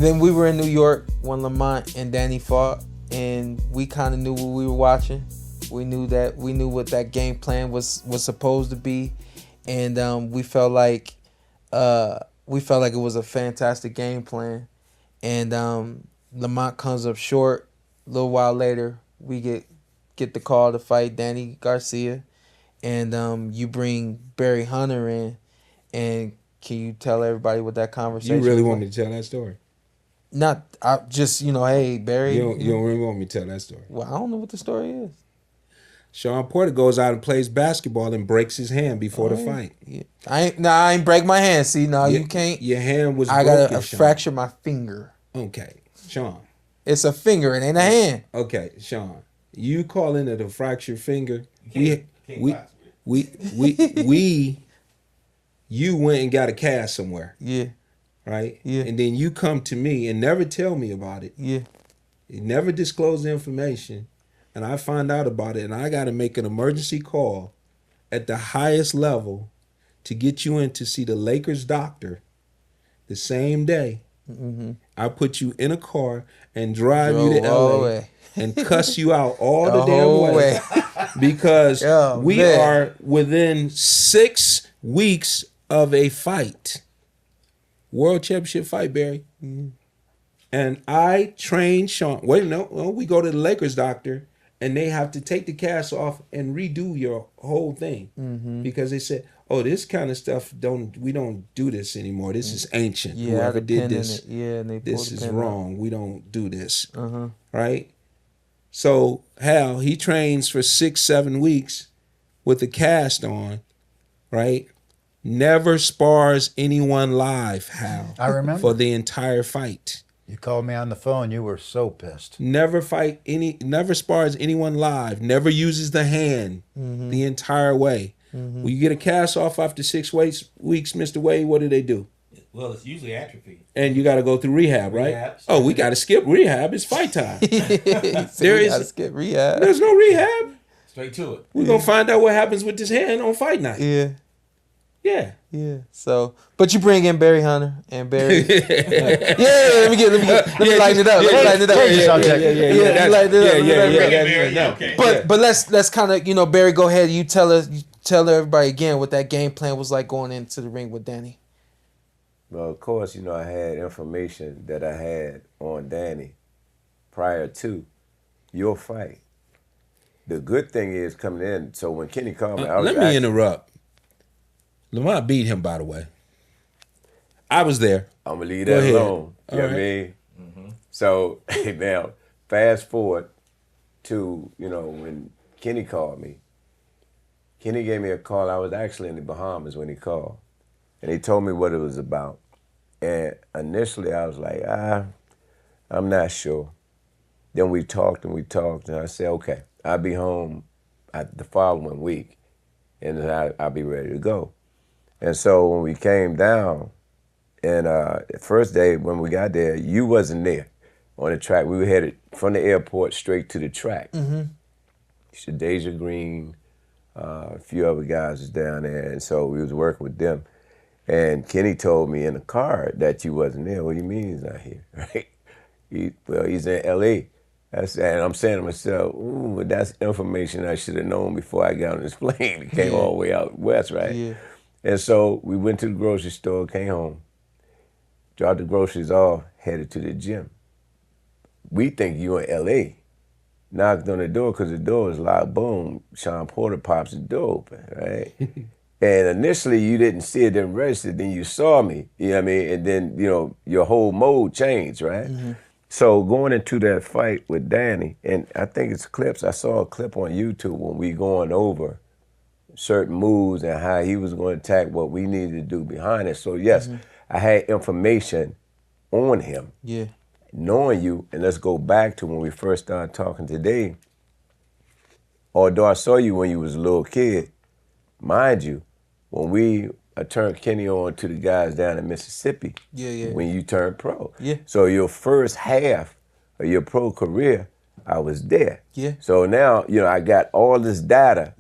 then we were in New York when Lamont and Danny fought, and we kind of knew what we were watching. We knew what that game plan was supposed to be, and we felt like it was a fantastic game plan. And Lamont comes up short. A little while later, we get the call to fight Danny Garcia, and you bring Barry Hunter in. And can you tell everybody what that conversation? You really want me to tell that story? Not, I just hey Barry. You don't really want me to tell that story? Well, I don't know what the story is. Shawn Porter goes out and plays basketball and breaks his hand before the fight. Yeah. I ain't break my hand. See, you can't. Your hand was I broken, gotta fracture my finger. Okay, Shawn. It's a finger. It ain't a hand. Okay, Shawn. You calling it a fractured finger? You went and got a cast somewhere. Yeah. Right? Yeah. And then you come to me and never tell me about it. Yeah. You never disclose the information. And I find out about it, and I got to make an emergency call at the highest level to get you in to see the Lakers doctor the same day. Mm-hmm. I put you in a car and drive you to LA and cuss you out all the damn way. Because we are within 6 weeks of a fight. World Championship fight, Barry. Mm-hmm. And I trained Shawn. We go to the Lakers doctor, and they have to take the cast off and redo your whole thing. Mm-hmm. Because they said, this kind of stuff, we don't do this anymore. This is ancient. Yeah, whoever did this, this is wrong. We don't do this. Uh-huh. Right? So Hal, he trains for 6-7 weeks with the cast on, right? Never spars anyone live, Hal. I remember. For the entire fight. You called me on the phone. You were so pissed. Never spars anyone live. Never uses the hand the entire way. Mm-hmm. When you get a cast off after 6 weeks, Mr. Wade, what do? Well, it's usually atrophy. And you got to go through rehab, right? We got to skip rehab. It's fight time. Skip rehab. There's no rehab. Straight to it. We're going to find out what happens with this hand on fight night. Yeah. So, but you bring in Barry Hunter and Barry. Let me lighten it up. But let's kind of, Barry, go ahead. You tell everybody again what that game plan was like going into the ring with Danny. Well, of course, I had information that I had on Danny prior to your fight. The good thing is coming in, so when Kenny called me, let me interrupt. Lamont beat him, by the way. I was there. I'm going to leave that alone. You know what I mean? Mm-hmm. So, now, fast forward to, when Kenny called me. Kenny gave me a call. I was actually in the Bahamas when he called. And he told me what it was about. And initially, I was like, I'm not sure. Then we talked, and I said, okay, I'll be home the following week, and then I'll be ready to go. And so when we came down, and the first day when we got there, you wasn't there on the track. We were headed from the airport straight to the track. Mm-hmm. Shadeja Green, a few other guys was down there, and so we was working with them. And Kenny told me in the car that you wasn't there. What do you mean he's not here, right? He's in L.A. And I'm saying to myself, but that's information I should have known before I got on this plane. It came all the way out west, right? Yeah. And so we went to the grocery store, came home, dropped the groceries off, headed to the gym. We think you in L.A. Knocked on the door because the door was locked. Boom, Shawn Porter pops the door open, right? And initially you didn't see it, didn't register, then you saw me, you know what I mean? And then, your whole mode changed, right? Mm-hmm. So going into that fight with Danny, and I think it's clips, I saw a clip on YouTube when we going over certain moves and how he was going to attack what we needed to do behind it. So yes, I had information on him. Yeah. Knowing you, and let's go back to when we first started talking today. Although I saw you when you was a little kid, mind you, when I turned Kenny on to the guys down in Mississippi, when you turned pro. Yeah. So your first half of your pro career, I was there. Yeah. So now, I got all this data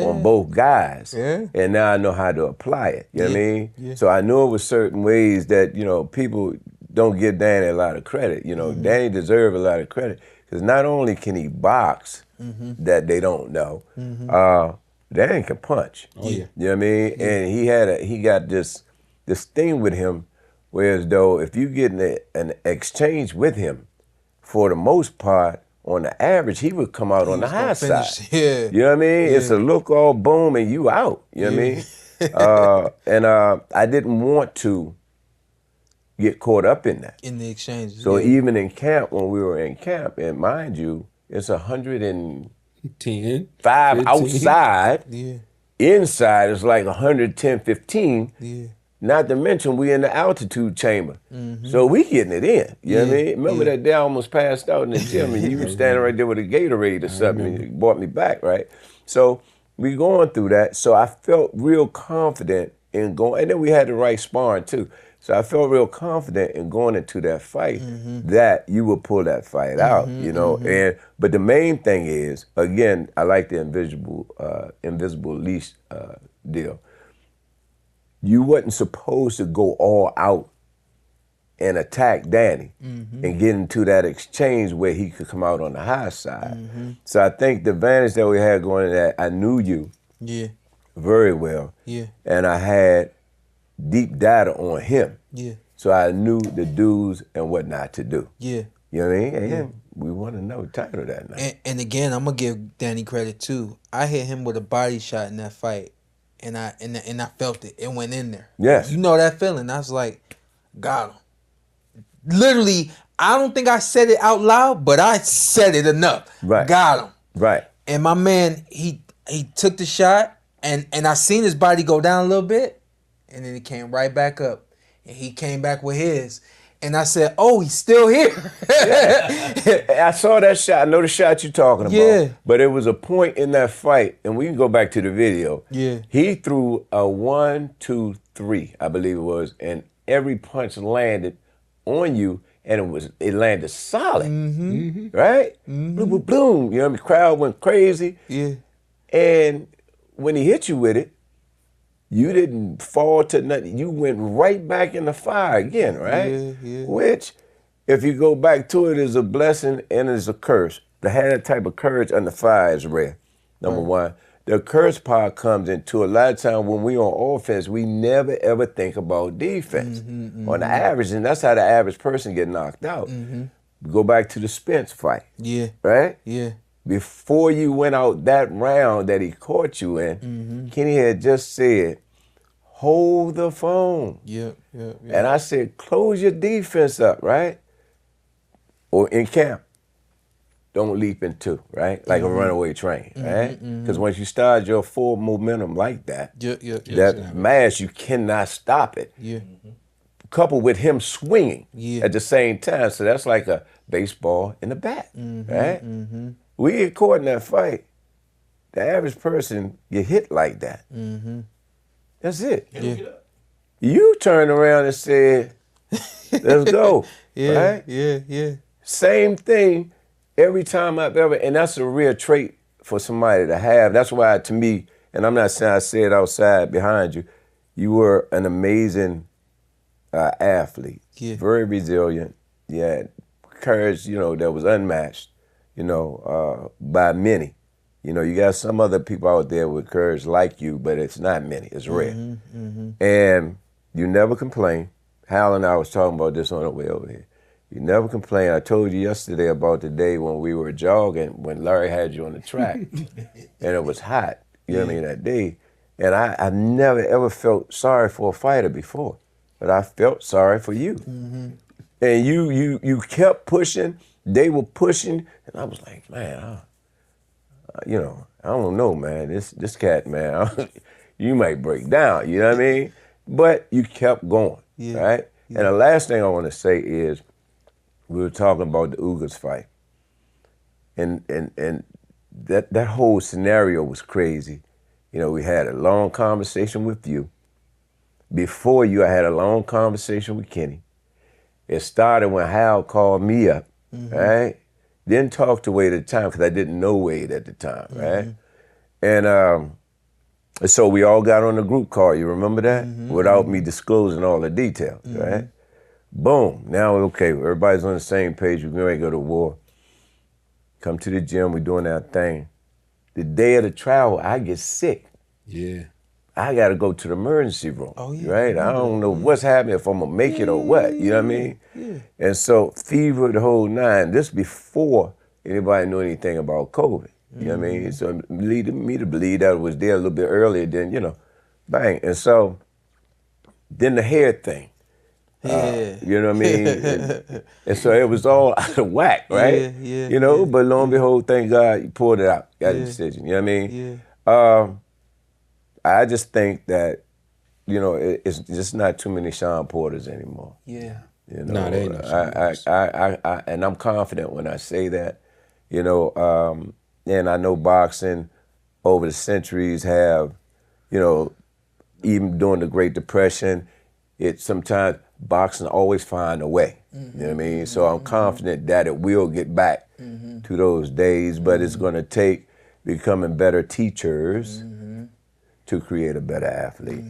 on both guys. Yeah. And now I know how to apply it. You know what I mean? Yeah. So I know it was certain ways that, people don't give Danny a lot of credit. You know, Danny deserves a lot of credit because not only can he box that they don't know, Danny can punch. Oh yeah. You know what I mean? And he got this thing with him, whereas though if you get an exchange with him, for the most part, on the average, he would come out on the high side. Yeah. You know what I mean? Yeah. It's a look all boom and you out. You know what I mean? I didn't want to get caught up in that. In the exchanges. So even in camp, when we were in camp, and mind you, it's 105 15. outside. Yeah. Inside, it's like 110, 15. Yeah. Not to mention we in the altitude chamber. So we getting it in. You know what I mean? Remember that day I almost passed out in the gym and you were standing right there with a Gatorade or something and you brought me back, right? So we going through that. So I felt real confident in going, and then we had the right sparring too. So I felt real confident in going into that fight that you would pull that fight out, you know. But the main thing is, again, I like the invisible leash deal. You wasn't supposed to go all out and attack Danny and get into that exchange where he could come out on the high side. So I think the advantage that we had going in that, I knew you very well. Yeah. And I had deep data on him. Yeah. So I knew the do's and what not to do. Yeah. You know what I mean? And we won another title that night. And again, I'm gonna give Danny credit too. I hit him with a body shot in that fight. And I felt it. It went in there. Yes. You know that feeling. I was like, got him. Literally, I don't think I said it out loud, but I said it enough. Right. Got him. Right. And my man, he took the shot, and I seen his body go down a little bit, and then he came right back up. And he came back with his. And I said, oh, he's still here. I saw that shot. I know the shot you're talking about. Yeah. But it was a point in that fight, and we can go back to the video. Yeah. He threw a 1, 2, 3, I believe it was, and every punch landed on you, and it landed solid. Right? Boom, boom, boom. You know what I mean? The crowd went crazy. Yeah. And when he hit you with it, you didn't fall to nothing. You went right back in the fire again, right? Yeah. Which, if you go back to it, is a blessing and is a curse. To have that type of courage under fire is rare, number one. The curse part comes into a lot of times when we on offense, we never ever think about defense. On the average, and that's how the average person get knocked out. Go back to the Spence fight. Yeah. Right? Yeah. Before you went out that round that he caught you in, Kenny had just said, hold the phone. Yeah. And I said, close your defense up, right? Or in camp, don't leap into, right? Like a runaway train, right? Because once you start your full momentum like that, that mass, you cannot stop it. Yeah. Coupled with him swinging Yeah. at the same time. So that's like a baseball in the bat, right? We get caught in that fight. The average person get hit like that. That's it. You turned around and said, let's go. Right? Yeah. Same thing every time I've ever, and that's a real trait for somebody to have. That's why, to me, and I'm not saying I say it outside behind you, you were an amazing athlete. Yeah. Very resilient. You had courage, that was unmatched, by many. You got some other people out there with courage like you, but it's not many. It's rare. And you never complain. Hal and I was talking about this on the way over here. You never complain. I told you yesterday about the day when we were jogging, when Larry had you on the track, and it was hot, you know what I mean, that day. And I never ever felt sorry for a fighter before, but I felt sorry for you. And you kept pushing, they were pushing, and I was like, man, I don't know, man. This cat, man, you might break down, you know what I mean? But you kept going, right? And the last thing I want to say is, we were talking about the Ugas fight. And that whole scenario was crazy. We had a long conversation with you. Before you, I had a long conversation with Kenny. It started when Hal called me up, right? Didn't talk to Wade at the time because I didn't know Wade at the time, right? And so we all got on the group call, you remember that? Without me disclosing all the details, right? Boom. Now, okay, everybody's on the same page. We're going to go to war. Come to the gym. We're doing our thing. The day of the trial, I get sick. Yeah. I got to go to the emergency room. Oh, yeah. Right? I don't know what's happening, if I'm going to make it or what. You know what I mean? Yeah. And so, fever, the whole nine. This before anybody knew anything about COVID. You know what I mean? So, leading me to believe that it was there a little bit earlier than, bang. And so, then the hair thing. Yeah. You know what I mean? And so it was all out of whack, right? Yeah. But lo and behold, thank God you pulled it out, got a decision. You know what I mean? Yeah. I just think that, it's just not too many Shawn Porters anymore. Yeah. No, they ain't no Shawn I and I'm confident when I say that, and I know boxing over the centuries have, even during the Great Depression, it sometimes boxing always find a way. You know what I mean? So I'm confident that it will get back to those days, but it's going to take becoming better teachers to create a better athlete.